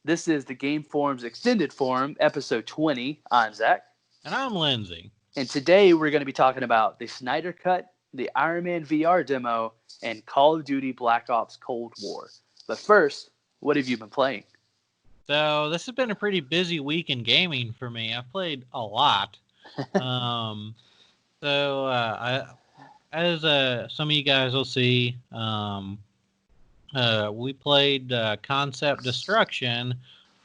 This is the Game Forum's Extended Forum, episode 20. I'm Zach. And I'm Lindsay. And today we're going to be talking about the Snyder Cut, the Iron Man VR demo, and Call of Duty Black Ops Cold War. But first, what have you been playing? So this has been a pretty busy week in gaming for me. I've played a lot. As some of you guys will see, we played Concept Destruction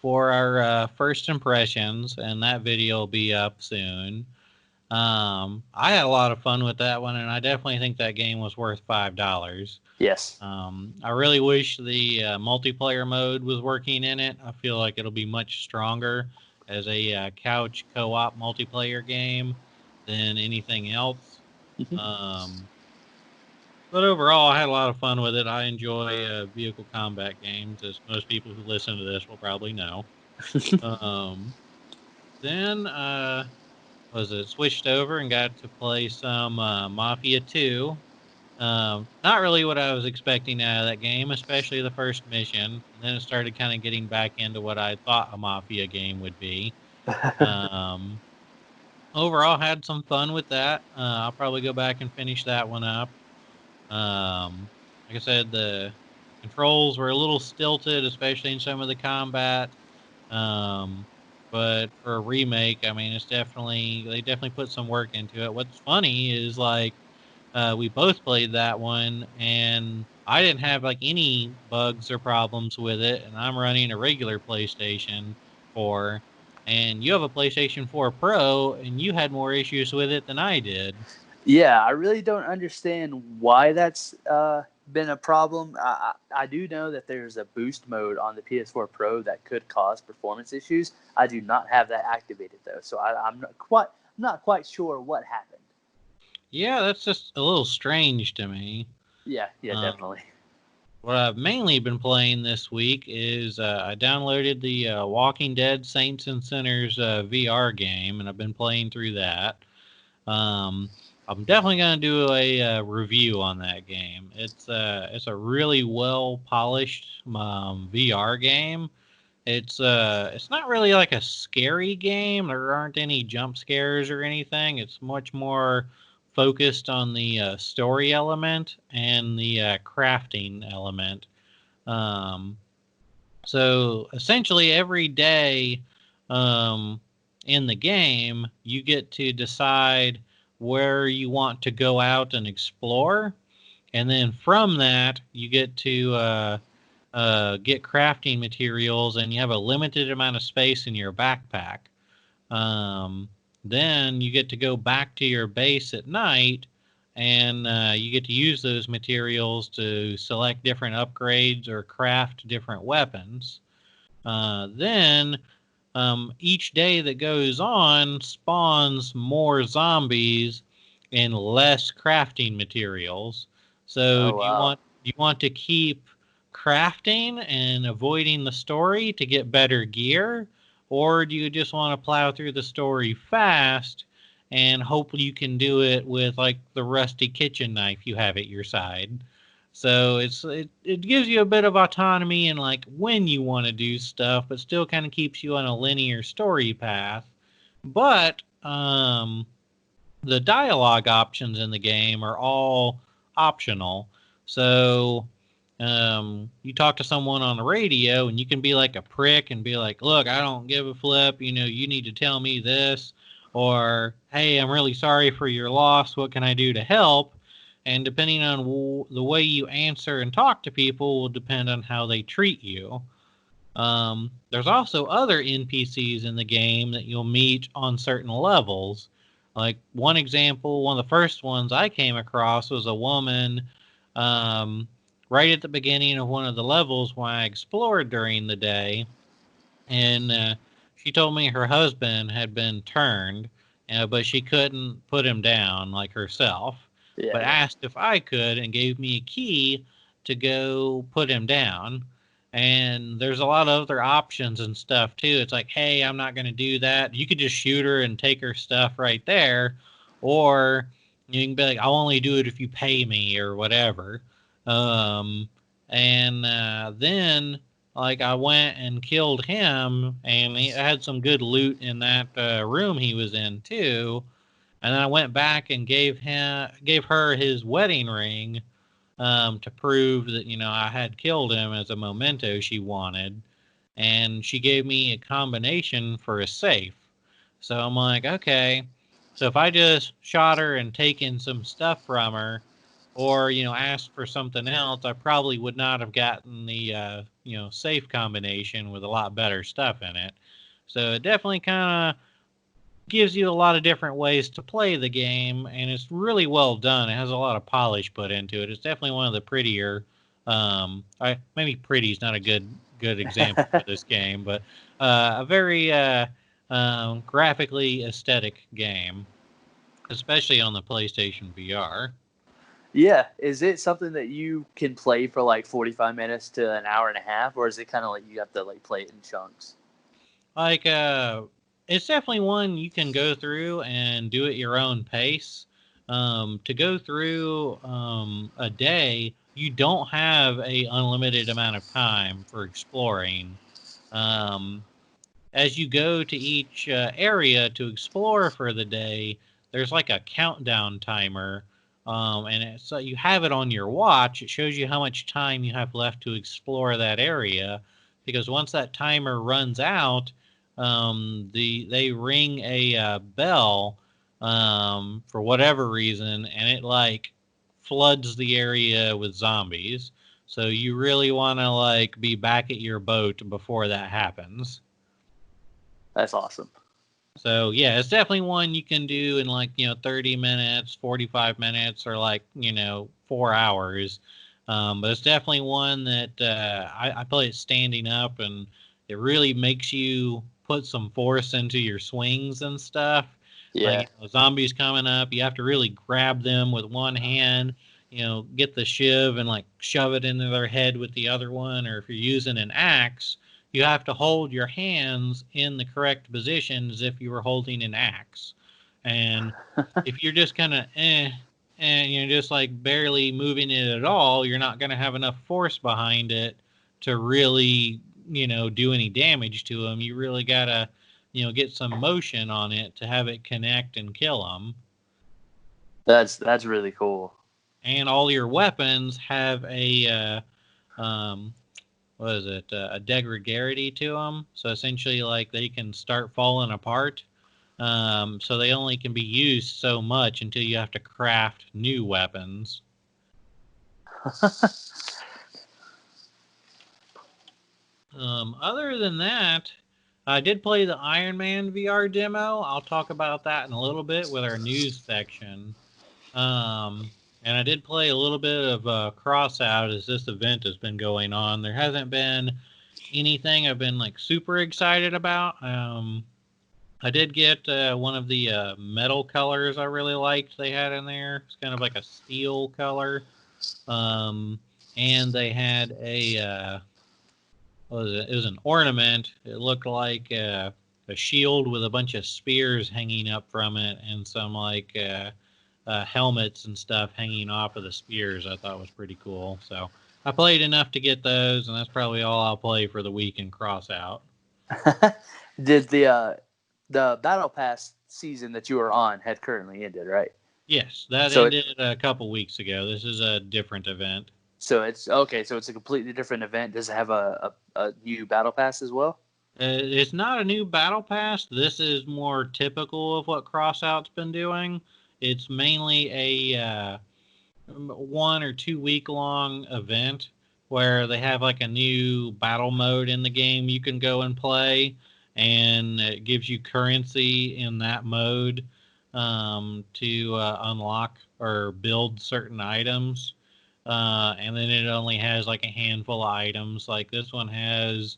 for our first impressions, and that video will be up soon. I had a lot of fun with that one, and I definitely think that game was worth $5. Yes. I really wish the multiplayer mode was working in it. I feel like it'll be much stronger as a couch co-op multiplayer game than anything else. But overall, I had a lot of fun with it. I enjoy vehicle combat games, as most people who listen to this will probably know. Then switched over and got to play some Mafia 2. Not really what I was expecting out of that game, especially the first mission. And then it started kind of getting back into what I thought a Mafia game would be. Overall, had some fun with that. I'll probably go back and finish that one up. Like I said, the controls were a little stilted, especially in some of the combat. But for a remake, I mean, they definitely put some work into it. What's funny is we both played that one, and I didn't have any bugs or problems with it, and I'm running a regular PlayStation 4, and you have a PlayStation 4 Pro, and you had more issues with it than I did. Yeah, I really don't understand why that's been a problem. I do know that there's a boost mode on the PS4 Pro that could cause performance issues. I do not have that activated though, so I'm not quite sure what happened. Yeah, that's just a little strange to me. Yeah, definitely. What I've mainly been playing this week is I downloaded the Walking Dead Saints and Sinners VR game, and I've been playing through that. I'm definitely going to do a review on that game. It's a really well polished VR game. It's not really like a scary game. There aren't any jump scares or anything. It's much more focused on the story element and the crafting element. So essentially every day in the game, you get to decide where you want to go out and explore. And then from that, you get to get crafting materials, and you have a limited amount of space in your backpack. Then you get to go back to your base at night, and you get to use those materials to select different upgrades or craft different weapons. Then each day that goes on spawns more zombies and less crafting materials. So do you want to keep crafting and avoiding the story to get better gear? Or do you just want to plow through the story fast and hope you can do it with the rusty kitchen knife you have at your side? So it gives you a bit of autonomy in when you want to do stuff, but still kind of keeps you on a linear story path. But the dialogue options in the game are all optional. So you talk to someone on the radio, and you can be like a prick and be like, "Look, I don't give a flip. You need to tell me this," or, "Hey, I'm really sorry for your loss. What can I do to help?" And depending on the way you answer and talk to people will depend on how they treat you. There's also other NPCs in the game that you'll meet on certain levels. One example, one of the first ones I came across was a woman right at the beginning of one of the levels when I explored during the day. And she told me her husband had been turned, but she couldn't put him down herself. But asked if I could and gave me a key to go put him down. And there's a lot of other options and stuff too. It's like, hey, I'm not going to do that. You could just shoot her and take her stuff right there. Or you can be like, I'll only do it if you pay me or whatever. Then like I went and killed him, and he had some good loot in that room he was in too. And then I went back and gave her his wedding ring to prove that I had killed him as a memento she wanted, and she gave me a combination for a safe. So I'm like, okay, so if I just shot her and taken some stuff from her, or asked for something else, I probably would not have gotten the safe combination with a lot better stuff in it. So it definitely kind of gives you a lot of different ways to play the game, and it's really well done. It has a lot of polish put into it. It's definitely one of the prettier. Maybe pretty is not a good example for this game, but a very graphically aesthetic game, especially on the PlayStation VR. Yeah, is it something that you can play for like 45 minutes to an hour and a half, or is it kind of like you have to like play it in chunks? Like, it's definitely one you can go through and do at your own pace. To go through a day, you don't have a unlimited amount of time for exploring. Um, as you go to each area to explore for the day, there's like a countdown timer, so you have it on your watch. It shows you how much time you have left to explore that area, because once that timer runs out, they ring a bell for whatever reason, and it like floods the area with zombies. So you really want to like be back at your boat before that happens. That's awesome. So yeah, it's definitely one you can do in like 30 minutes, 45 minutes, or like 4 hours. But it's definitely one that I play it standing up, and it really makes you put some force into your swings and stuff. Like Yeah. zombies coming up, you have to really grab them with one hand. Get the shiv and like shove it into their head with the other one, or if you're using an axe, you have to hold your hands in the correct position as if you were holding an axe. And if you're just kind of and you're just like barely moving it at all, you're not going to have enough force behind it to really, do any damage to them. You really got to, get some motion on it to have it connect and kill them. That's really cool. And all your weapons have a what is it, a degradation to them. So essentially, like they can start falling apart. So they only can be used so much until you have to craft new weapons. Other than that, I did play the Iron Man VR demo. I'll talk about that in a little bit with our news section. Um, and I did play a little bit of Crossout as this event has been going on. There hasn't been anything I've been like super excited about. I did get one of the metal colors I really liked they had in there. It's kind of like a steel color. Um, and they had a what was it? It was an ornament. It looked like a shield with a bunch of spears hanging up from it, and some like helmets and stuff hanging off of the spears. I thought was pretty cool. So I played enough to get those, and that's probably all I'll play for the week and cross out. Did the battle pass season that you were on had currently ended, right? Yes, that So ended a couple weeks ago. This is a different event. it's okay. So it's a completely different event. Does it have a new battle pass as well? It's not a new battle pass. This is more typical of what Crossout's been doing. It's mainly a 1 or 2 week long event where they have like a new battle mode in the game you can go and play, and it gives you currency in that mode to unlock or build certain items. And then it only has like a handful of items. Like this one has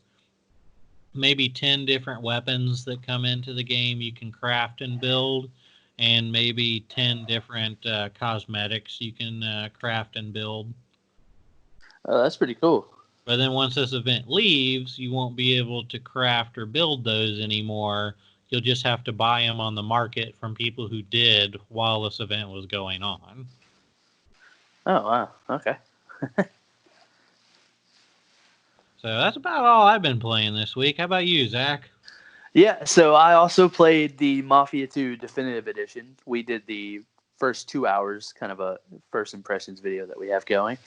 maybe 10 different weapons that come into the game you can craft and build, and maybe 10 different cosmetics you can craft and build. Oh, that's pretty cool. But then once this event leaves, you won't be able to craft or build those anymore. You'll just have to buy them on the market from people who did while this event was going on. Oh wow. Okay. So that's about all I've been playing this week. How about you, Zach? Yeah, so I also played the Mafia 2 Definitive Edition. We did the first 2 hours, kind of a first impressions video that we have going.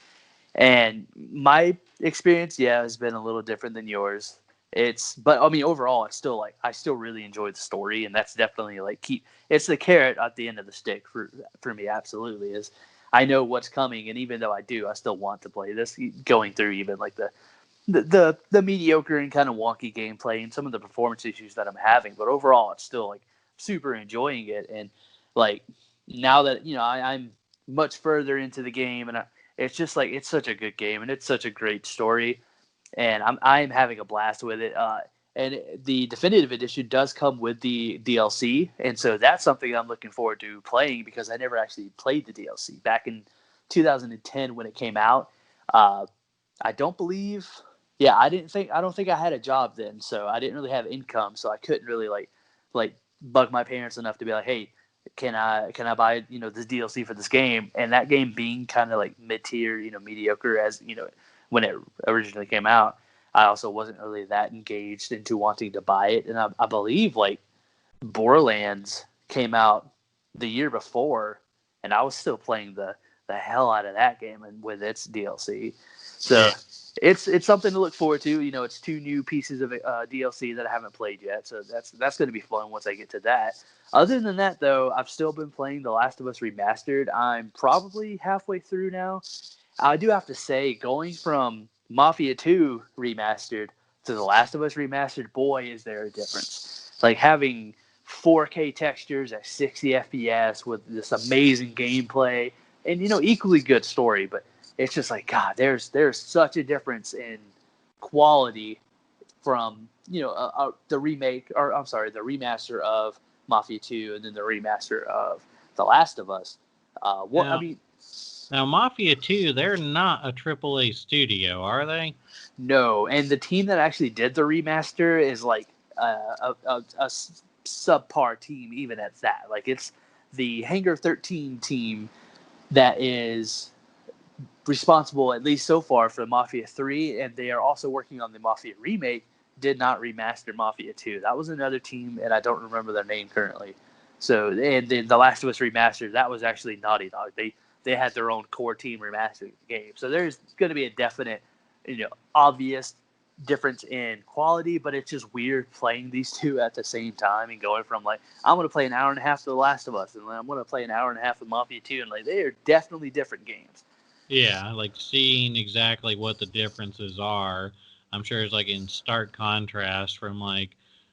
And my experience, yeah, has been a little different than yours. But I mean, overall, it's still like I still really enjoy the story, and that's definitely like it's the carrot at the end of the stick for me. Absolutely, is I know what's coming, and even though I do, I still want to play this. Going through even like the mediocre and kind of wonky gameplay and some of the performance issues that I'm having, but overall, it's still like super enjoying it. And like now that I'm much further into the game, and it's just like it's such a good game and it's such a great story, and I'm having a blast with it. And the definitive edition does come with the DLC, and so that's something I'm looking forward to playing because I never actually played the DLC back in 2010 when it came out. Uh, I don't believe. Yeah, I don't think I had a job then, so I didn't really have income, so I couldn't really like bug my parents enough to be like, hey, can I buy this DLC for this game? And that game being kind of like mid tier, mediocre as when it originally came out, I also wasn't really that engaged into wanting to buy it. And I believe like Borderlands came out the year before, and I was still playing the hell out of that game and with its DLC. So Yeah. it's something to look forward to. It's two new pieces of DLC that I haven't played yet, so that's going to be fun once I get to that. Other than that, though, I've still been playing The Last of Us Remastered. I'm probably halfway through now. I do have to say, going from Mafia 2 Remastered to The Last of Us Remastered, boy, is there a difference. Like having 4K textures at 60 FPS with this amazing gameplay and equally good story, but it's just like God, there's such a difference in quality from the remake, or I'm sorry, the remaster of Mafia 2 and then the remaster of The Last of Us. What I Now, mean, now Mafia 2, they're not a AAA studio, are they? no, and the team that actually did the remaster is like a subpar team, even at that. Like it's the Hangar 13 team that is responsible, at least so far, for Mafia 3, and they are also working on the Mafia remake. Did not remaster Mafia 2. That was another team, and I don't remember their name currently. So, and then The Last of Us Remastered, that was actually Naughty Dog. They had their own core team remastering the game. So there's going to be a definite, obvious difference in quality, but it's just weird playing these two at the same time and going from like, I'm going to play an hour and a half to The Last of Us, and then I'm going to play an hour and a half of Mafia 2, and like they are definitely different games. Yeah, like seeing exactly what the differences are. I'm sure it's like in stark contrast from like,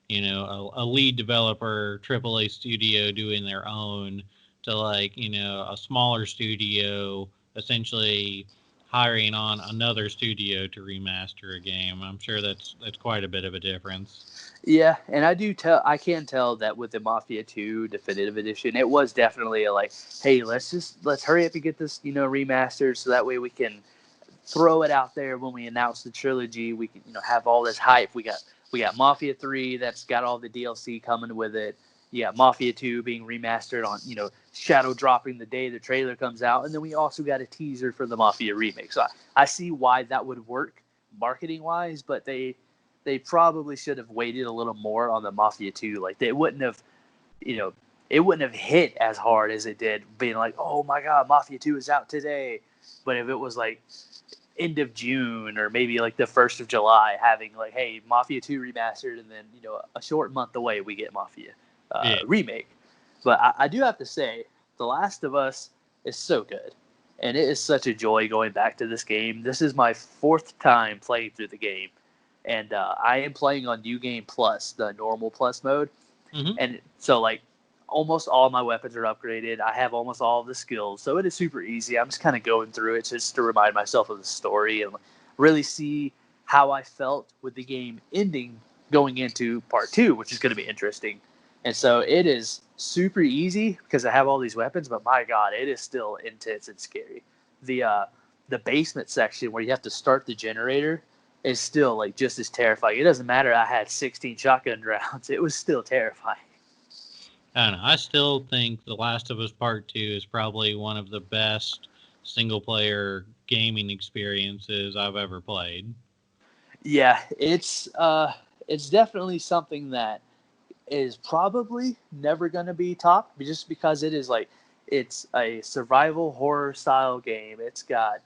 a lead developer, AAA studio doing their own to like, a smaller studio essentially hiring on another studio to remaster a game. I'm sure that's quite a bit of a difference. Yeah, and I can tell that with the Mafia 2 Definitive Edition, it was definitely a like, hey, let's hurry up and get this, remastered so that way we can throw it out there when we announce the trilogy. We can, have all this hype. We got Mafia 3 that's got all the DLC coming with it. You got Mafia 2 being remastered on, shadow dropping the day the trailer comes out, and then we also got a teaser for the Mafia remake. So I see why that would work marketing wise, but they probably should have waited a little more on the Mafia 2. Like they wouldn't have, you know, it wouldn't have hit as hard as it did being like, oh my God, Mafia 2 is out today. But if it was like end of June or maybe like the 1st of July, having like, hey, Mafia 2 remastered, and then, a short month away, we get Mafia Yeah. remake. But I do have to say, The Last of Us is so good. And it is such a joy going back to this game. This is my 4th time playing through the game. And I am playing on New Game Plus, the normal plus mode. Hmm. And so, like, almost all my weapons are upgraded. I have almost all of the skills. So it is super easy. I'm just kind of going through it just to remind myself of the story and really see how I felt with the game ending going into part 2, which is going to be interesting. And so it is super easy because I have all these weapons, but my God, it is still intense and scary. The basement section where you have to start the generator is still like just as terrifying. It doesn't matter. I had 16 shotgun rounds. It was still terrifying. I don't know. I still think The Last of Us Part 2 is probably one of the best single player gaming experiences I've ever played. Yeah, it's definitely something that is probably never going to be topped just because it is like it's a survival horror style game. It's got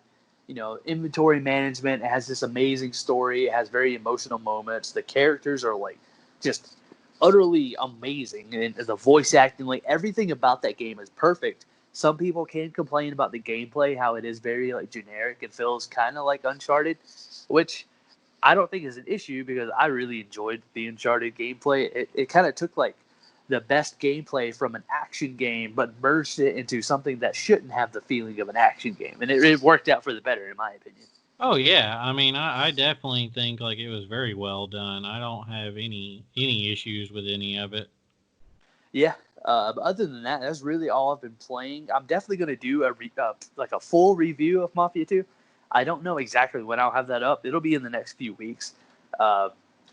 inventory management. It has this amazing story. It has very emotional moments. The characters are like just utterly amazing, and the voice acting, like everything about that game is perfect. Some people can complain about the gameplay, how it is very like generic and feels kind of like Uncharted, which I don't think is an issue because I really enjoyed the Uncharted gameplay. It kind of took like the best gameplay from an action game, but merged it into something that shouldn't have the feeling of an action game, and it worked out for the better, in my opinion. Oh yeah, I mean, I definitely think like it was very well done. I don't have any issues with any of it. Yeah. But other than that, that's really all I've been playing. I'm definitely going to do like a full review of Mafia 2. I don't know exactly when I'll have that up. It'll be in the next few weeks. Uh,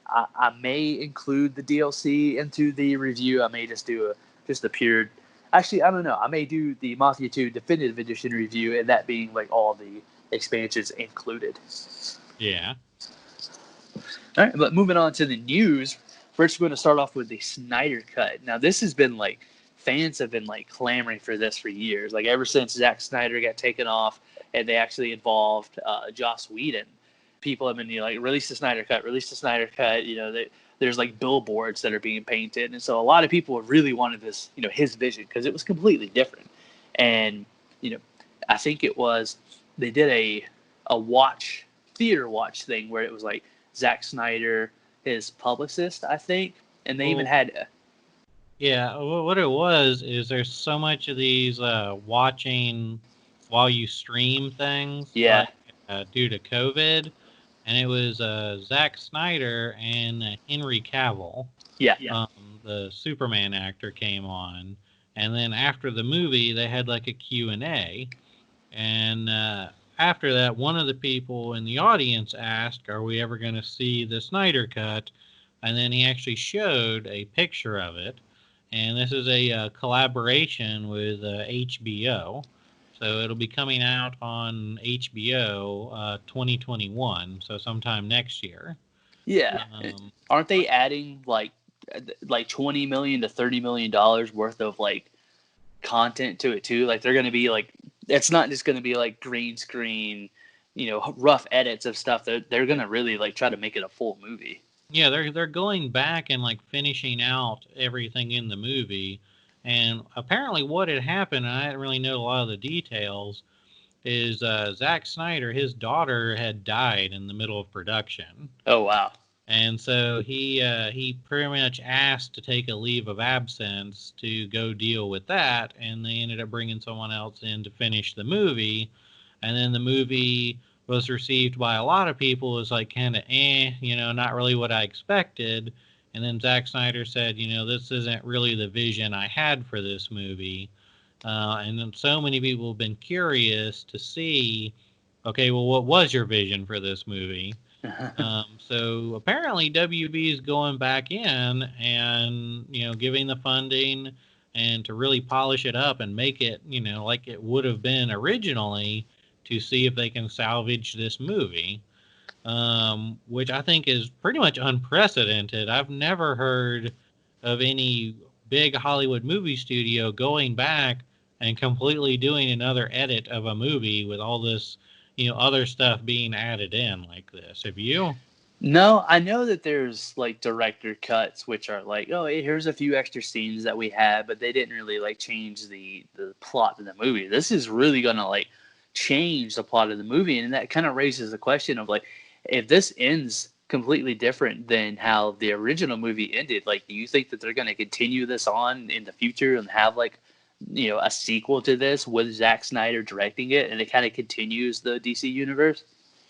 I may include the DLC into the review. I may just do a pure. Actually, I don't know. I may do the Mafia 2 Definitive Edition review, and that being like all the expansions included. Yeah. All right, but moving on to the news, we're just going to start off with the Snyder Cut. Now, this has been like fans have been like clamoring for this for years, like ever since Zack Snyder got taken off and they actually involved Joss Whedon. People have been like release the Snyder Cut, release the Snyder Cut. There's like billboards that are being painted, and so a lot of people have really wanted this, his vision because it was completely different. And you know, I think it was they did a theater watch thing where it was like Zack Snyder, his publicist, I think, and they even Well, had. yeah. What it was is there's so much of these watching while you stream things, Yeah, like due to COVID, and it was Zack Snyder and Henry Cavill, yeah, the Superman actor, came on, and then after the movie they had like a Q&A, and after that one of the people in the audience asked, "Are we ever going to see the Snyder Cut?" And then he actually showed a picture of it, and this is a collaboration with HBO. So it'll be coming out on HBO 2021, so sometime next year. yeah. Um, Aren't they adding like 20 million to $30 million worth of like content to it too? Like they're going to be like, it's not just going to be like green screen, rough edits of stuff. They're going to really like try to make it a full movie. yeah, they're going back and like finishing out everything in the movie, and apparently what had happened, and I didn't really know a lot of the details, is Zack Snyder, his daughter had died in the middle of production. Oh wow. And so he pretty much asked to take a leave of absence to go deal with that, and they ended up bringing someone else in to finish the movie, and then the movie was received by a lot of people as like kind of not really what I expected. And then Zack Snyder said, this isn't really the vision I had for this movie. And then so many people have been curious to see, okay, well, what was your vision for this movie? So apparently WB is going back in and giving the funding and to really polish it up and make it like it would have been originally to see if they can salvage this movie, which I think is pretty much unprecedented. I've never heard of any big Hollywood movie studio going back and completely doing another edit of a movie with all this other stuff being added in like this. Have you? No, I know that there's like director cuts, which are like, oh, hey, here's a few extra scenes that we had, but they didn't really like change the plot of the movie. This is really gonna like change the plot of the movie, and that kind of raises the question of like, if this ends completely different than how the original movie ended, like, do you think that they're gonna continue this on in the future and have like, a sequel to this with Zack Snyder directing it, and it kind of continues the DC universe?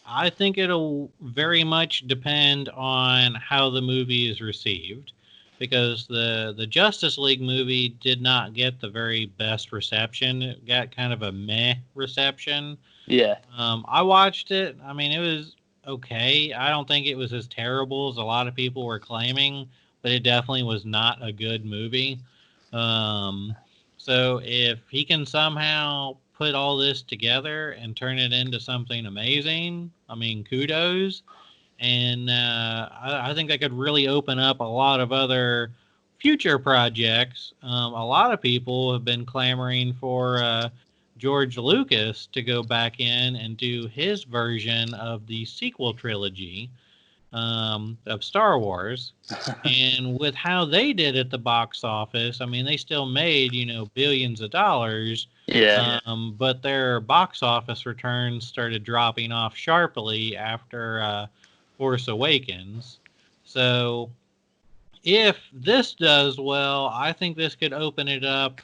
I think it'll very much depend on how the movie is received, because the Justice League movie did not get the very best reception. It got kind of a meh reception. Yeah. I watched it. I mean, it was okay. I don't think it was as terrible as a lot of people were claiming, but it definitely was not a good movie. Um, so if he can somehow put all this together and turn it into something amazing, I mean, kudos. And I think that could really open up a lot of other future projects. A lot of people have been clamoring for George Lucas to go back in and do his version of the sequel trilogy of Star Wars. And with how they did at the box office, I mean, they still made, billions of dollars, Yeah. but their box office returns started dropping off sharply after Force Awakens. So if this does well, I think this could open it up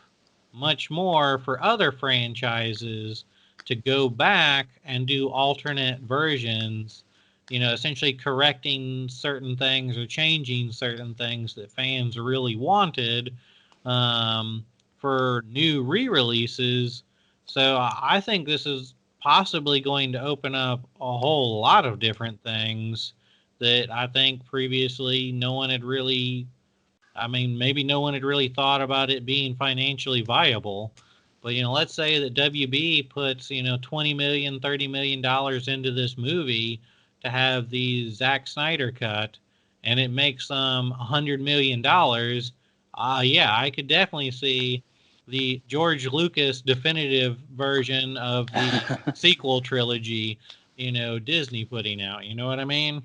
much more for other franchises to go back and do alternate versions, essentially correcting certain things or changing certain things that fans really wanted for new re releases. So I think this is possibly going to open up a whole lot of different things that I think previously no one had really, I mean, maybe no one had really thought about it being financially viable. But, let's say that WB puts, 20 million, $30 million into this movie to have the Zack Snyder cut, and it makes $100 million. Yeah, I could definitely see the George Lucas definitive version of the sequel trilogy, Disney putting out. You know what I mean?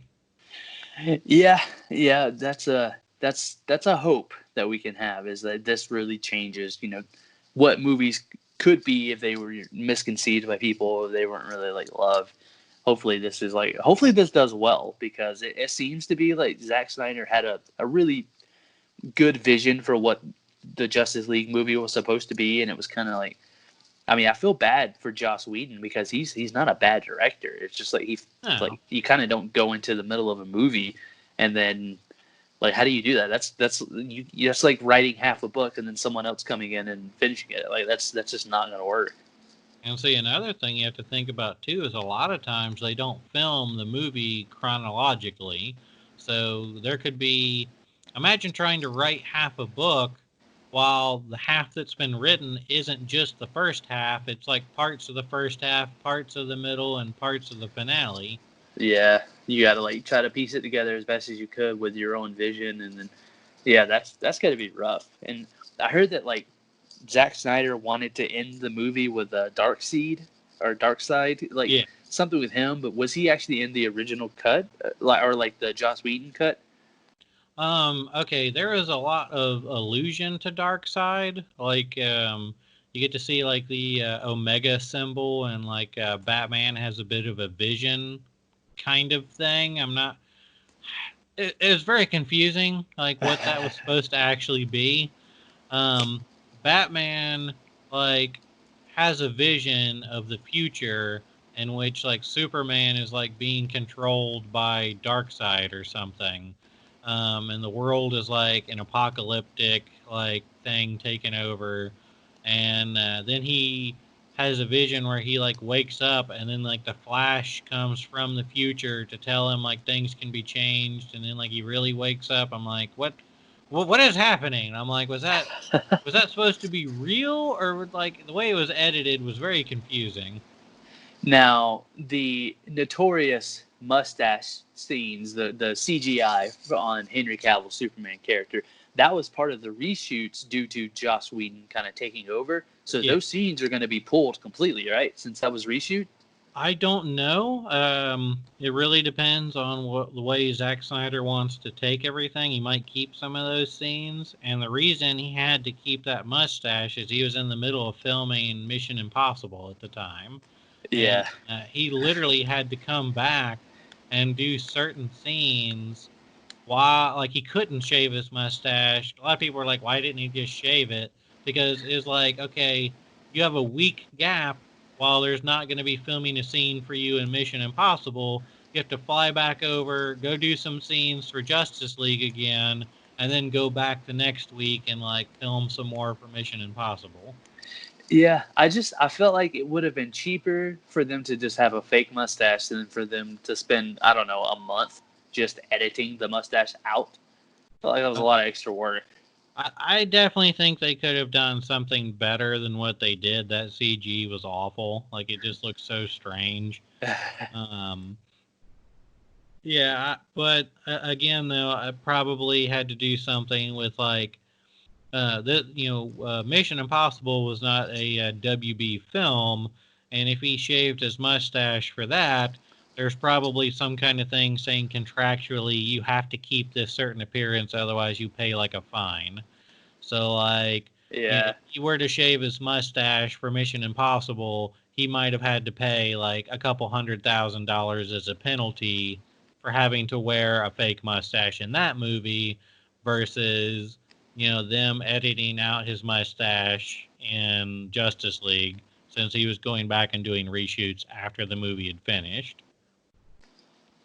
Yeah, yeah, that's a hope that we can have, is that this really changes, what movies could be if they were misconceived by people, or they weren't really like loved. Hopefully this does well, because it seems to be like Zack Snyder had a really good vision for what the Justice League movie was supposed to be, and it was kind of like, I mean, I feel bad for Joss Whedon, because he's not a bad director. It's just like No. you kind of don't go into the middle of a movie and then, like, how do you do that? That's like writing half a book and then someone else coming in and finishing it. Like, that's just not gonna work. And see, another thing you have to think about too is a lot of times they don't film the movie chronologically. So there could be, imagine trying to write half a book while the half that's been written isn't just the first half. It's like parts of the first half, parts of the middle, and parts of the finale. Yeah, you got to like try to piece it together as best as you could with your own vision, and then yeah, that's got to be rough. And I heard that like Zack Snyder wanted to end the movie with a Dark Seed or Dark Side, like Yeah. something with him. But was he actually in the original cut, or like the Joss Whedon cut? Okay, there is a lot of allusion to Dark Side. Like, you get to see like the Omega symbol, and like Batman has a bit of a vision kind of thing. I'm not. It was very confusing, like what that was supposed to actually be. Um, Batman like has a vision of the future in which like Superman is like being controlled by Darkseid or something, and the world is like an apocalyptic like thing taken over, and then he has a vision where he like wakes up, and then like the Flash comes from the future to tell him like things can be changed, and then like he really wakes up. I'm like, what is happening? I'm like, was that supposed to be real, or like the way it was edited was very confusing? Now, the notorious mustache scenes, the CGI on Henry Cavill's Superman character, that was part of the reshoots due to Joss Whedon kind of taking over. So Yeah. those scenes are going to be pulled completely, right? Since that was reshoot. I don't know. It really depends on what the way Zack Snyder wants to take everything. He might keep some of those scenes, and the reason he had to keep that mustache is he was in the middle of filming Mission Impossible at the time, and Yeah. he literally had to come back and do certain scenes while like he couldn't shave his mustache. A lot of people were like, "Why didn't he just shave it?" Because it's like, okay, you have a week gap while there's not going to be filming a scene for you in Mission Impossible. You have to fly back over, go do some scenes for Justice League again, and then go back the next week and like film some more for Mission Impossible. Yeah, I felt like it would have been cheaper for them to just have a fake mustache than for them to spend, I don't know, a month just editing the mustache out. I felt like that was a lot of extra work. I definitely think they could have done something better than what they did. That CG was awful. Like it just looks so strange. Um, Yeah, but again, though, I probably had to do something with like Mission Impossible was not a WB film, and if he shaved his mustache for that, there's probably some kind of thing saying contractually you have to keep this certain appearance, otherwise you pay like a fine. So like, Yeah. if he were to shave his mustache for Mission Impossible, he might have had to pay like a couple $100,000 as a penalty for having to wear a fake mustache in that movie versus, them editing out his mustache in Justice League since he was going back and doing reshoots after the movie had finished.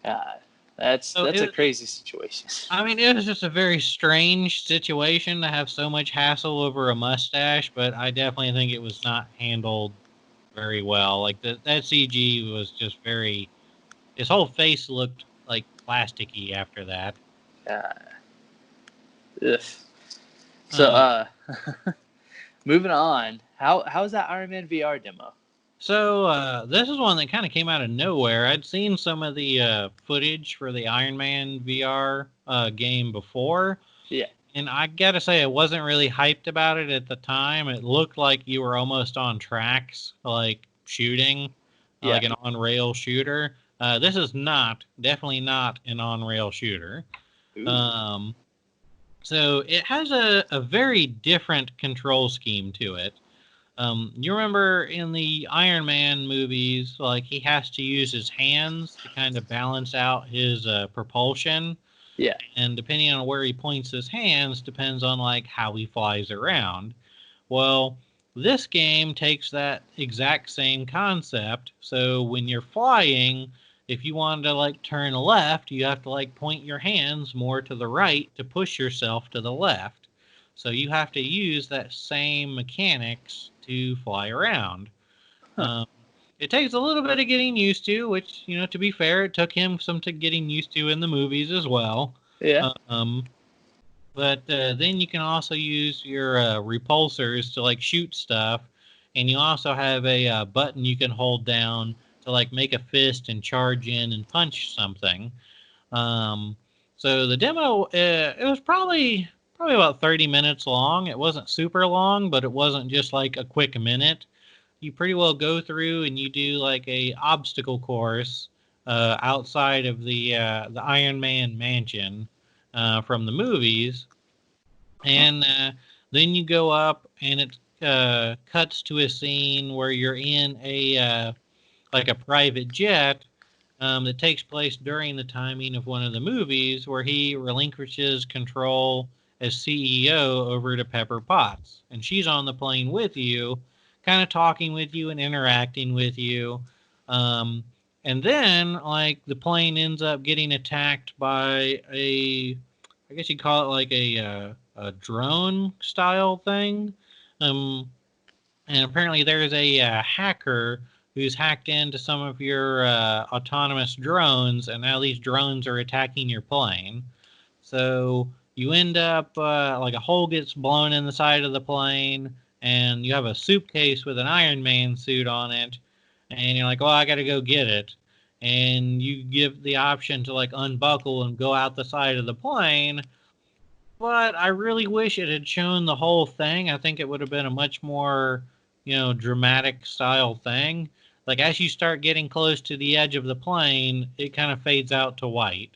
God, that's So that's a it, crazy situation. I mean, it was just a very strange situation to have so much hassle over a mustache, but I definitely think it was not handled very well. Like that CG was just very. His whole face looked like plasticky after that. God. Ugh. So, Uh, moving on. How's that Iron Man VR demo? so this is one that kind of came out of nowhere. I'd seen some of the footage for the Iron Man VR game before, Yeah. and I gotta say, I wasn't really hyped about it at the time. It looked like you were almost on tracks, like shooting, Yeah. like an on rail shooter. This is definitely not an on rail shooter. Ooh. Um, so it has a very different control scheme to it. You remember in the Iron Man movies, like he has to use his hands to kind of balance out his propulsion, Yeah. and depending on where he points his hands depends on like how he flies around. Well, this game takes that exact same concept. So when you're flying, if you wanted to like turn left, you have to like point your hands more to the right to push yourself to the left. So you have to use that same mechanics to fly around. Huh. Um, it takes a little bit of getting used to, which, to be fair, it took him some to getting used to in the movies as well. Yeah. Um, but then you can also use your repulsors to like shoot stuff, and you also have a button you can hold down to like make a fist and charge in and punch something. Um, so the demo, it was probably about 30 minutes long. It wasn't super long, but it wasn't just like a quick minute. You pretty well go through and you do like a obstacle course outside of the Iron Man mansion from the movies, Huh. and then you go up and it cuts to a scene where you're in a like a private jet that takes place during the timing of one of the movies where he relinquishes control as CEO over to Pepper Potts. And she's on the plane with you, kind of talking with you and interacting with you. Um, and then, like, the plane ends up getting attacked by I guess you'd call it like a drone style thing. Um, and apparently, there's a hacker who's hacked into some of your autonomous drones, and now these drones are attacking your plane. So you end up like a hole gets blown in the side of the plane, and you have a suitcase with an Iron Man suit on it, and you're like, "Well, I got to go get it." And you give the option to like unbuckle and go out the side of the plane, but I really wish it had shown the whole thing. I think it would have been a much more, dramatic style thing. Like as you start getting close to the edge of the plane, it kind of fades out to white.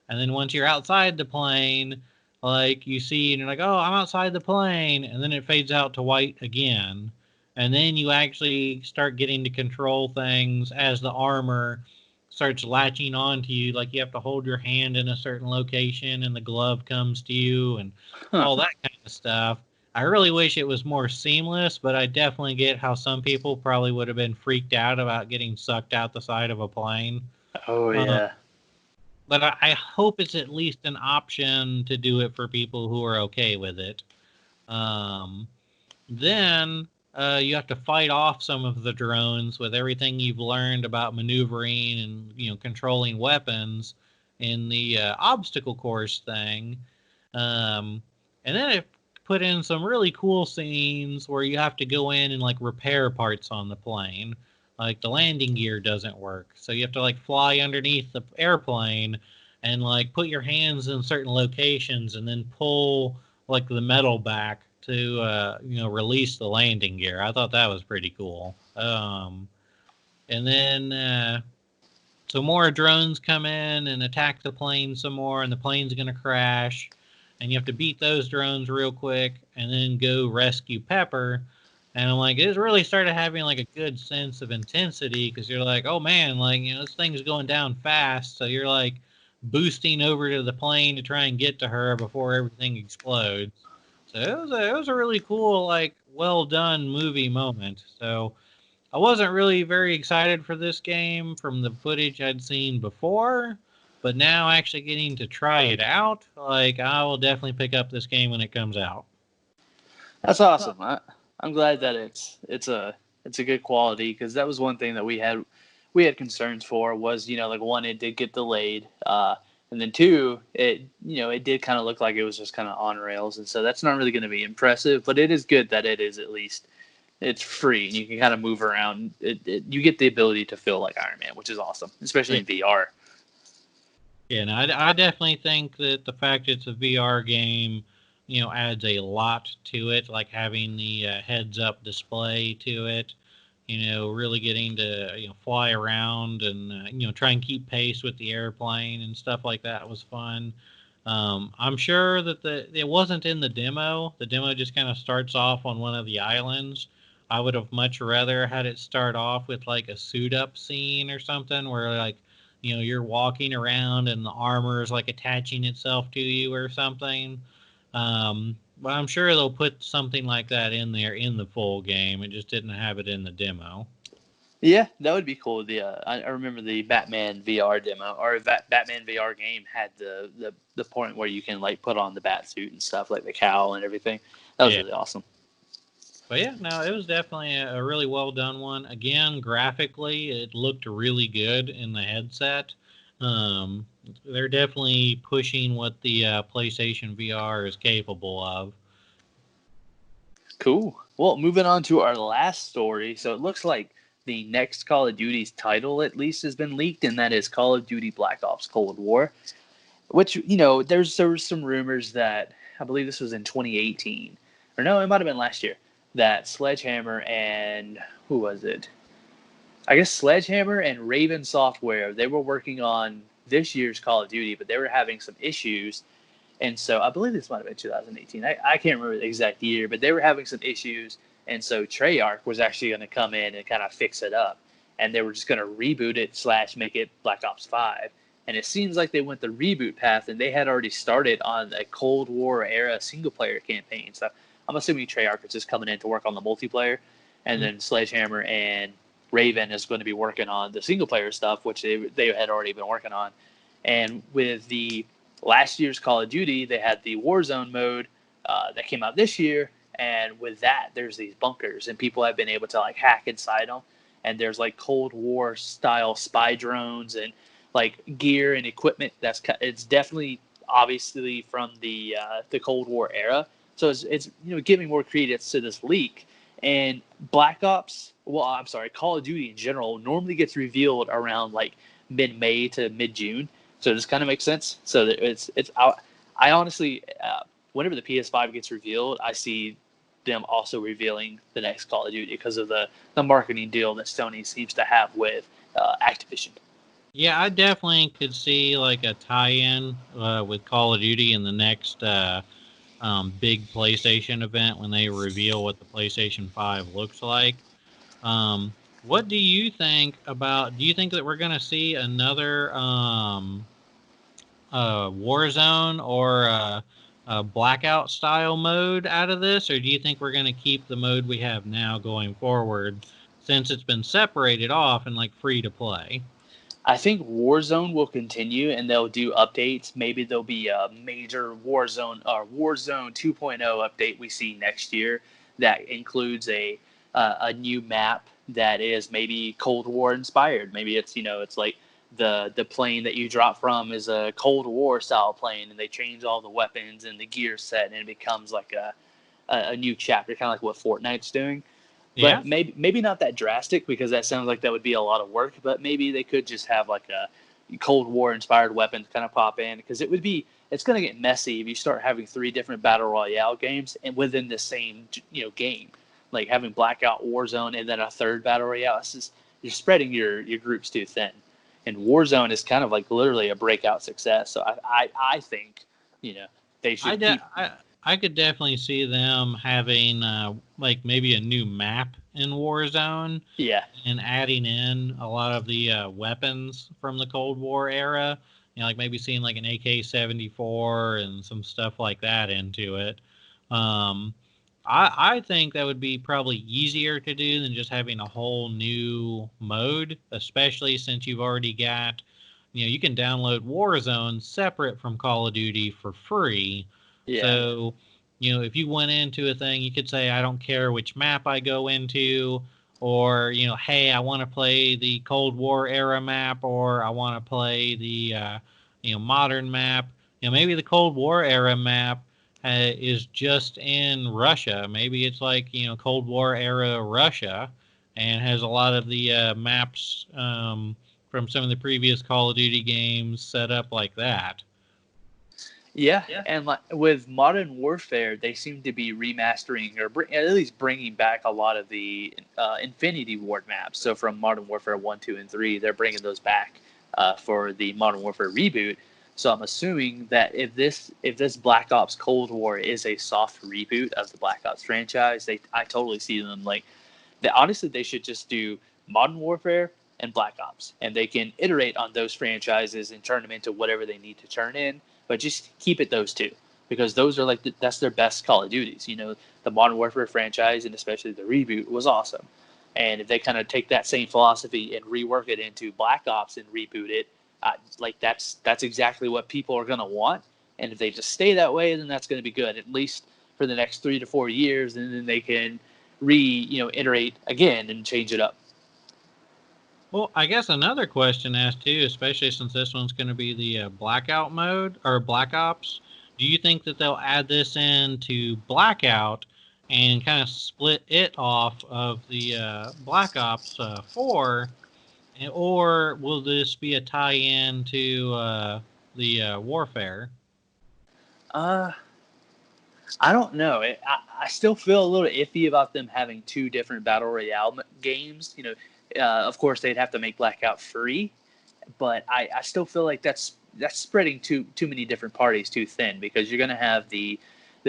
And then once you're outside the plane, like you see and you're like, "Oh, I'm outside the plane." And then it fades out to white again. And then you actually start getting to control things as the armor starts latching onto you. Like you have to hold your hand in a certain location and the glove comes to you and Huh. all that kind of stuff. I really wish it was more seamless, but I definitely get how some people probably would have been freaked out about getting sucked out the side of a plane. Oh Uh, yeah. but I hope it's at least an option to do it for people who are okay with it. Um, then you have to fight off some of the drones with everything you've learned about maneuvering and controlling weapons in the obstacle course thing. Um, and then it put in some really cool scenes where you have to go in and like repair parts on the plane. like the landing gear doesn't work. So you have to like fly underneath the airplane and like put your hands in certain locations and then pull like the metal back to release the landing gear. I thought that was pretty cool. And then so more drones come in and attack the plane some more, and the plane's going to crash. And you have to beat those drones real quick and then go rescue Pepper. And I'm like, it really started having like a good sense of intensity because you're like, oh man, like, this thing's going down fast. So you're like boosting over to the plane to try and get to her before everything explodes. So it was a really cool, like, well done movie moment. So I wasn't really very excited for this game from the footage I'd seen before, but now actually getting to try it out, like I will definitely pick up this game when it comes out. That's awesome. I'm glad that it's a good quality because that was one thing that we had concerns for was like one, it did get delayed, and then two, it did kind of look like it was just kind of on rails, and so that's not really going to be impressive, but it is good that it is at least it's free and you can kind of move around. You get the ability to feel like Iron Man, which is awesome, especially Yeah, in VR. yeah, and I definitely think that the fact it's a VR game, adds a lot to it, like having the heads-up display to it. Really getting to fly around and try and keep pace with the airplane and stuff like that was fun. I'm sure that it wasn't in the demo. The demo just kind of starts off on one of the islands. I would have much rather had it start off with like a suit up scene or something where like you're walking around and the armor is like attaching itself to you or something. But I'm sure they'll put something like that in there in the full game. It just didn't have it in the demo. Yeah, that would be cool. I remember the Batman VR demo or Batman VR game had the point where you can like put on the bat suit and stuff like the cowl and everything. That was Yeah. really awesome. But yeah, no, it was definitely a really well done one. Again, graphically, it looked really good in the headset. Um, they're definitely pushing what the PlayStation VR is capable of. Cool. Well, moving on to our last story. So it looks like the next Call of Duty's title at least has been leaked, and that is Call of Duty Black Ops Cold War. Which there were some rumors that I believe this was in 2018, or no, it might have been last year, that Sledgehammer and who was it? I guess Sledgehammer and Raven Software, they were working on this year's Call of Duty, but they were having some issues. And so I believe this might have been 2018. I can't remember the exact year, but they were having some issues. And so Treyarch was actually going to come in and kind of fix it up. And they were just going to reboot it / make it Black Ops 5. And it seems like they went the reboot path and they had already started on a Cold War era single player campaign. So I'm assuming Treyarch is just coming in to work on the multiplayer. And then Sledgehammer and Raven is going to be working on the single player stuff, which they had already been working on. And with the last year's Call of Duty, they had the Warzone mode that came out this year. And with that, there's these bunkers, and people have been able to like hack inside them. And there's like Cold War style spy drones and like gear and equipment. It's definitely obviously from the Cold War era. So it's giving more credence to this leak. And Black Ops, well, I'm sorry, Call of Duty in general normally gets revealed around like mid-May to mid-June. So this kind of makes sense. So it's I honestly, whenever the PS5 gets revealed, I see them also revealing the next Call of Duty because of the marketing deal that Sony seems to have with Activision. Yeah, I definitely could see like a tie-in with Call of Duty in the next big PlayStation event when they reveal what the PlayStation 5 looks like. What do you think about? Do you think that we're going to see another Warzone or a Blackout style mode out of this, or do you think we're going to keep the mode we have now going forward since it's been separated off and like free to play? I think Warzone will continue and they'll do updates. Maybe there'll be a major Warzone 2.0 update we see next year that includes a new map that is maybe Cold War inspired. Maybe it's like the plane that you drop from is a Cold War style plane and they change all the weapons and the gear set and it becomes like a new chapter, kind of like what Fortnite's doing. Yeah. But maybe not that drastic, because that sounds like that would be a lot of work. But maybe they could just have like a Cold War inspired weapons kind of pop in, because it's going to get messy if you start having 3 different battle royale games and within the same game, like having Blackout, Warzone, and then a third battle royale. You're spreading your groups too thin, and Warzone is kind of like literally a breakout success. So I think you know they I, should de- keep. I I could definitely see them having like maybe a new map in Warzone Yeah, and adding in a lot of the weapons from the Cold War era. Like maybe seeing like an AK-74 and some stuff like that into it. Um, I think that would be probably easier to do than just having a whole new mode, especially since you've already got, you can download Warzone separate from Call of Duty for free. yeah. So, if you went into a thing, you could say, I don't care which map I go into, or, hey, I want to play the Cold War era map, or I want to play the, modern map. Maybe the Cold War era map is just in Russia. Maybe it's like Cold War era Russia, and has a lot of the maps from some of the previous Call of Duty games set up like that. Yeah, and like with Modern Warfare, they seem to be remastering or at least bringing back a lot of the Infinity Ward maps. So from Modern Warfare 1, 2, and 3, they're bringing those back for the Modern Warfare reboot. So I'm assuming that if this Black Ops Cold War is a soft reboot of the Black Ops franchise, I totally see them like honestly, they should just do Modern Warfare and Black Ops, and they can iterate on those franchises and turn them into whatever they need to turn in. But just keep it those two, because those are that's their best Call of Duties. The Modern Warfare franchise and especially the reboot was awesome. And if they kind of take that same philosophy and rework it into Black Ops and reboot it, that's exactly what people are gonna want. And if they just stay that way, then that's going to be good, at least for the next 3 to 4 years, and then they can iterate again and change it up. Well, I guess another question asked too, especially since this one's going to be the blackout mode or Black Ops. Do you think that they'll add this into Blackout and kind of split it off of the Black Ops 4, or will this be a tie-in to the Warfare? Uh, I don't know. I still feel a little iffy about them having 2 different battle royale games. Of course they'd have to make Blackout free, but I still feel like that's spreading too many different parties too thin, because you're gonna have the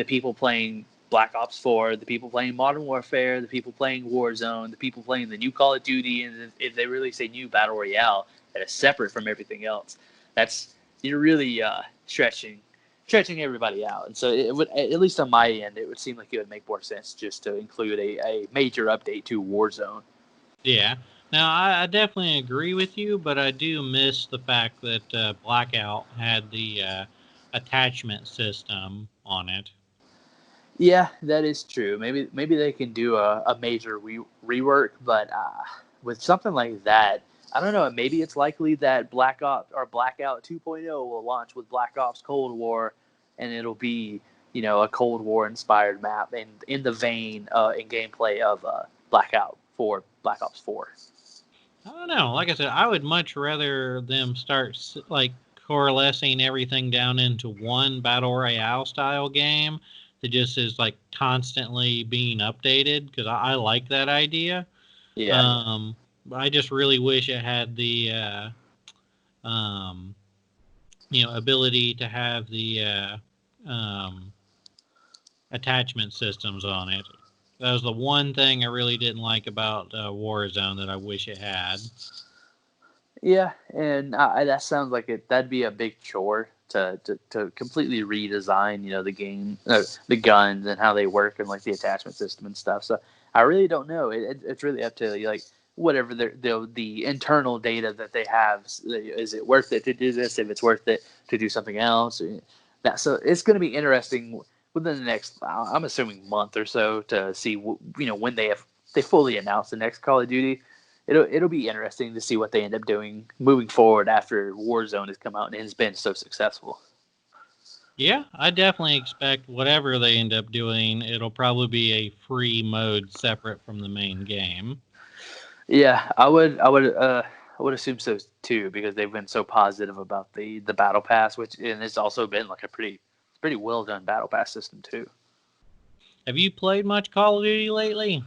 people playing Black Ops 4, the people playing Modern Warfare, the people playing Warzone, the people playing the new Call of Duty, and if they release a new battle royale that is separate from everything else, that's you're really stretching everybody out. And so it would, at least on my end, it would seem like it would make more sense just to include a major update to Warzone. Yeah. Now, I definitely agree with you, but I do miss the fact that Blackout had the attachment system on it. Yeah, that is true. Maybe they can do a major rework, but with something like that, I don't know. Maybe it's likely that Black Ops or Blackout 2.0 will launch with Black Ops Cold War, and it'll be a Cold War inspired map in the vein in gameplay of Blackout for Black Ops 4. I don't know. Like I said, I would much rather them start like coalescing everything down into one battle royale style game that just is like constantly being updated, because I like that idea. Yeah. But I just really wish it had the um, ability to have the um, attachment systems on it. That was the one thing I really didn't like about Warzone that I wish it had. Yeah, and that sounds like that'd be a big chore to completely redesign, the game, the guns and how they work and like the attachment system and stuff. So I really don't know. It's really up to like whatever the internal data that they have. Is it worth it to do this? If it's worth it to do something else, so it's going to be interesting within the next, I'm assuming, month or so to see when they fully announce the next Call of Duty. It'll be interesting to see what they end up doing moving forward after Warzone has come out and has been so successful. Yeah, I definitely expect whatever they end up doing, it'll probably be a free mode separate from the main game. Yeah, I would assume so too because they've been so positive about the battle pass, which and it's also been like a pretty well done battle pass system too. Have you played much Call of Duty lately?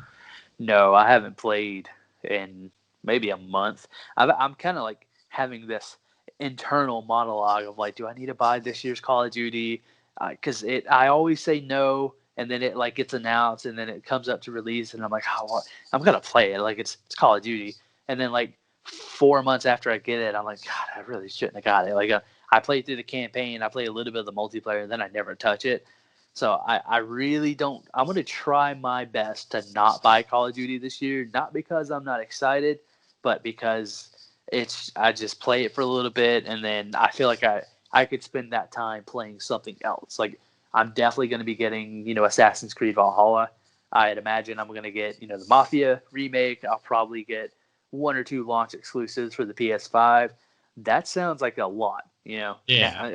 No, I haven't played in maybe a month. I'm kind of like having this internal monologue of like, do I need to buy this year's Call of Duty? Because I always say no, and then it like gets announced, and then it comes up to release, and I'm like, oh, well, I'm gonna play it. Like it's Call of Duty, and then like 4 months after I get it, I'm like, God, I really shouldn't have got it. Like I played through the campaign, I played a little bit of the multiplayer, and then I never touch it. So I really don't. I'm going to try my best to not buy Call of Duty this year, not because I'm not excited, but because I just play it for a little bit and then I feel like I could spend that time playing something else. Like I'm definitely going to be getting Assassin's Creed Valhalla. I'd imagine I'm going to get the Mafia remake. I'll probably get one or two launch exclusives for the PS5. That sounds like a lot, Yeah.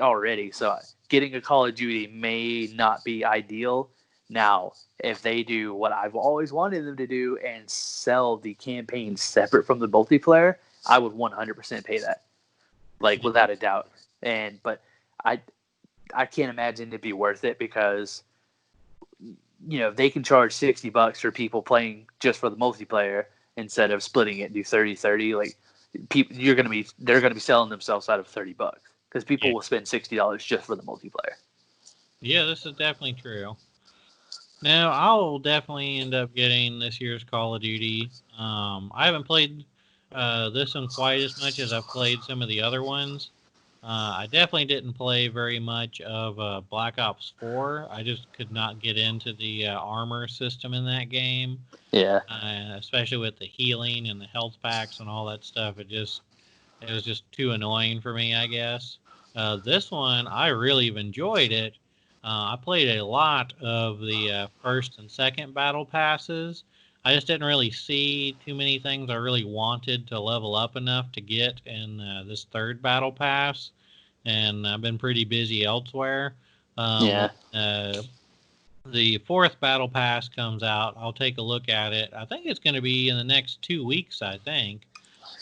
already. So getting a Call of Duty may not be ideal. Now, if they do what I've always wanted them to do and sell the campaign separate from the multiplayer, I would 100% pay that, like without a doubt. But I I can't imagine it'd be worth it because they can charge $60 for people playing just for the multiplayer instead of splitting it and do 30-30. Like people, they're gonna be selling themselves out of $30 because Yeah. people will spend $60 just for the multiplayer. Yeah, this is definitely true. Now, I'll definitely end up getting this year's Call of Duty. I haven't played this one quite as much as I've played some of the other ones. I definitely didn't play very much of Black Ops 4. I just could not get into the armor system in that game, Yeah, especially with the healing and the health packs and all that stuff. It was just too annoying for me, I guess. This one, I really have enjoyed it. I played a lot of the first and second battle passes. I just didn't really see too many things I really wanted to level up enough to get in this third battle pass, and I've been pretty busy elsewhere. When yeah. the fourth battle pass comes out, I'll take a look at it. I think it's going to be in the next 2 weeks, I think,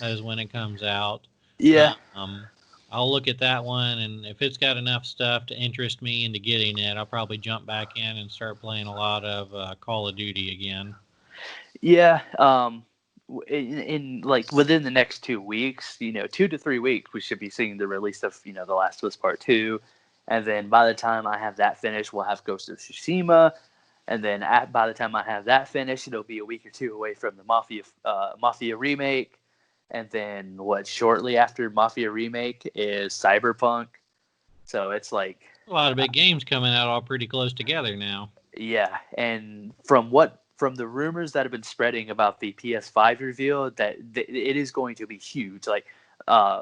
is when it comes out. Yeah, Um, I'll look at that one, and if it's got enough stuff to interest me into getting it, I'll probably jump back in and start playing a lot of Call of Duty again. yeah. In like within the next 2 weeks, 2 to 3 weeks, we should be seeing the release of The Last of Us Part Two, and then by the time I have that finished, we'll have Ghost of Tsushima, and then by the time I have that finished, it'll be a week or two away from the Mafia remake, and then what? Shortly after Mafia remake is Cyberpunk. So it's like A lot of big games coming out all pretty close together now. yeah, and from the rumors that have been spreading about the PS5 reveal, that it is going to be huge. Like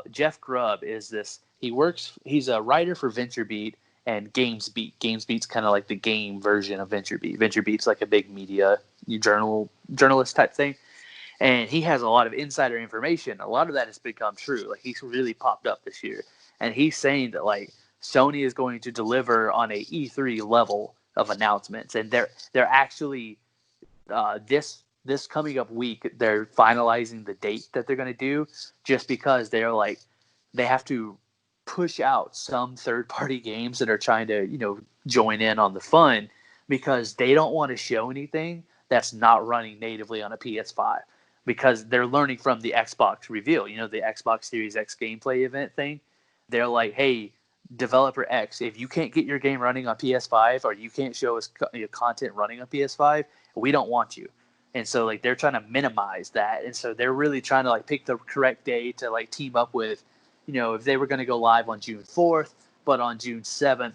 Jeff Grubb is this. He's a writer for VentureBeat and GamesBeat. GamesBeat's kind of like the game version of VentureBeat. VentureBeat's like a big media journalist type thing, and he has a lot of insider information. A lot of that has become true. Like he's really popped up this year, and he's saying that like Sony is going to deliver on a E3 level of announcements, and they're actually this coming up week they're finalizing the date that they're going to do, just because they're like they have to push out some third party games that are trying to join in on the fun because they don't want to show anything that's not running natively on a PS5 because they're learning from the Xbox reveal, the Xbox Series X gameplay event thing. They're like, hey, developer X, if you can't get your game running on PS5 or you can't show us content running on PS5, we don't want you. And so like they're trying to minimize that, and so they're really trying to like pick the correct day to like team up with, if they were going to go live on June 4th, but on June 7th,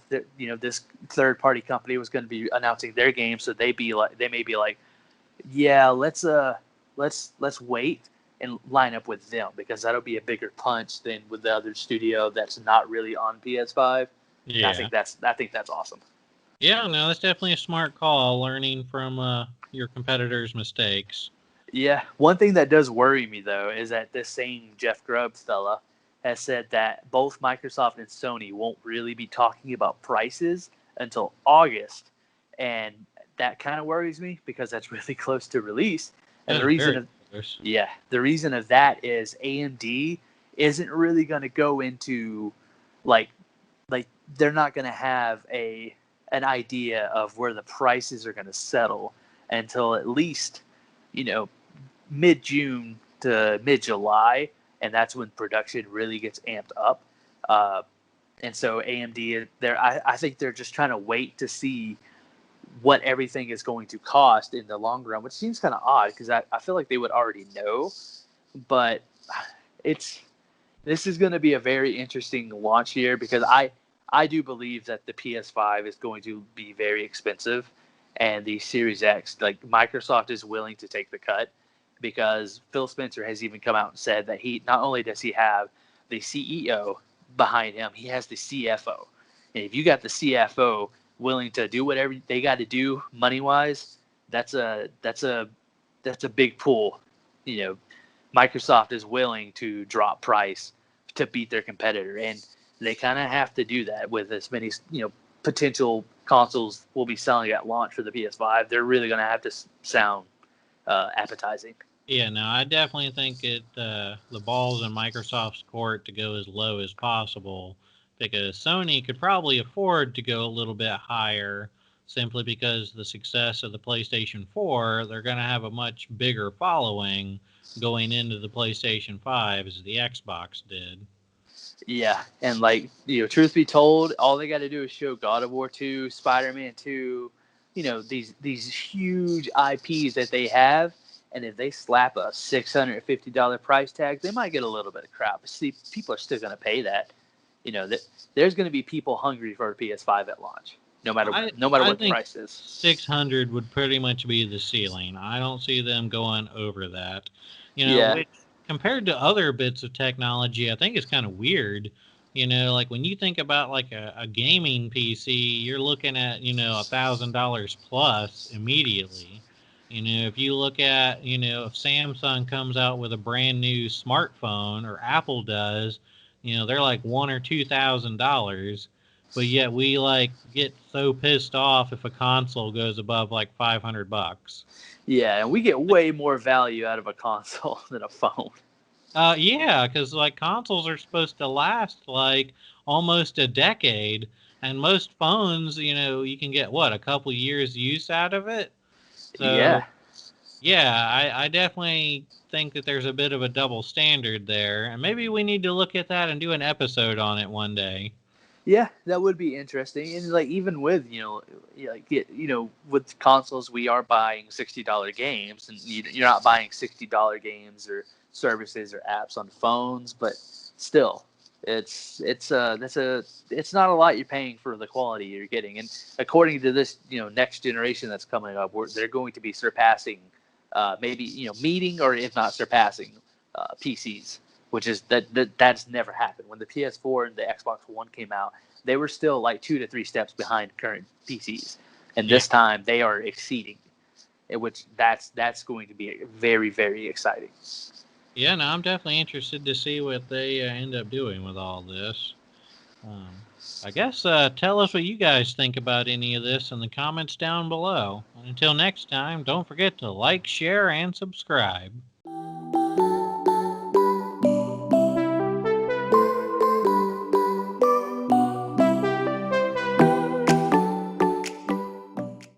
this third party company was going to be announcing their game, so they may be like, yeah, let's wait and line up with them because that'll be a bigger punch than with the other studio that's not really on PS5. And Yeah. I think that's awesome. Yeah, no, that's definitely a smart call, learning from your competitors' mistakes. Yeah, one thing that does worry me though is that this same Jeff Grubb fella has said that both Microsoft and Sony won't really be talking about prices until August, and that kind of worries me because that's really close to release. And That the is reason very of close. yeah, the reason of that is AMD isn't really going to go into like like they're not going to have an idea of where the prices are going to settle until at least you know mid June to mid July, and that's when production really gets amped up. Uh, and so AMD, I think they're just trying to wait to see what everything is going to cost in the long run, which seems kind of odd because I feel like they would already know, but it's this is going to be a very interesting launch year because I do believe that the PS5 is going to be very expensive, and the Series X, like Microsoft is willing to take the cut because Phil Spencer has even come out and said that he not only does he have the CEO behind him, he has the CFO, and if you got the CFO willing to do whatever they got to do money wise, that's a big pull. You know, Microsoft is willing to drop price to beat their competitor, and they kind of have to do that with as many potential consoles will be selling at launch for the PS5. They're really going to have to sound appetizing. Yeah, no, I definitely think the ball's in Microsoft's court to go as low as possible because Sony could probably afford to go a little bit higher simply because the success of the PlayStation 4, they're going to have a much bigger following going into the PlayStation 5 as the Xbox did. Yeah, and truth be told, all they got to do is show God of War 2, Spider-Man 2, these huge IPs that they have, and if they slap a $650 price tag, they might get a little bit of crap. But see, people are still going to pay that. There's going to be people hungry for a PS5 at launch, no matter I no matter I what the think price is. 600 would pretty much be the ceiling. I don't see them going over that. Yeah, Which compared to other bits of technology, I think is kind of weird. Like when you think about like a gaming PC, you're looking at, $1,000 plus immediately. If you look at, if Samsung comes out with a brand new smartphone or Apple does, they're like $1,000 or $2,000, but yet we like get so pissed off if a console goes above like $500. yeah, and we get way more value out of a console than a phone. Yeah, because like consoles are supposed to last like almost a decade, and most phones, you can get what, a couple years use out of it. So Yeah, yeah, I definitely think that there's a bit of a double standard there, and maybe we need to look at that and do an episode on it one day. yeah, that would be interesting. And like even with with consoles, we are buying $60 games, and you're not buying $60 games or services or apps on phones, but still, it's not a lot you're paying for the quality you're getting. And according to this next generation that's coming up, they're going to be surpassing, maybe meeting or if not surpassing PCs, which is that's never happened. When the PS4 and the Xbox One came out, they were still like 2 to 3 steps behind current PCs, and Yeah. this time they are exceeding, which that's going to be very very exciting. Yeah, no, I'm definitely interested to see what they end up doing with all this. Um, I guess tell us what you guys think about any of this in the comments down below. And until next time, don't forget to like, share, and subscribe.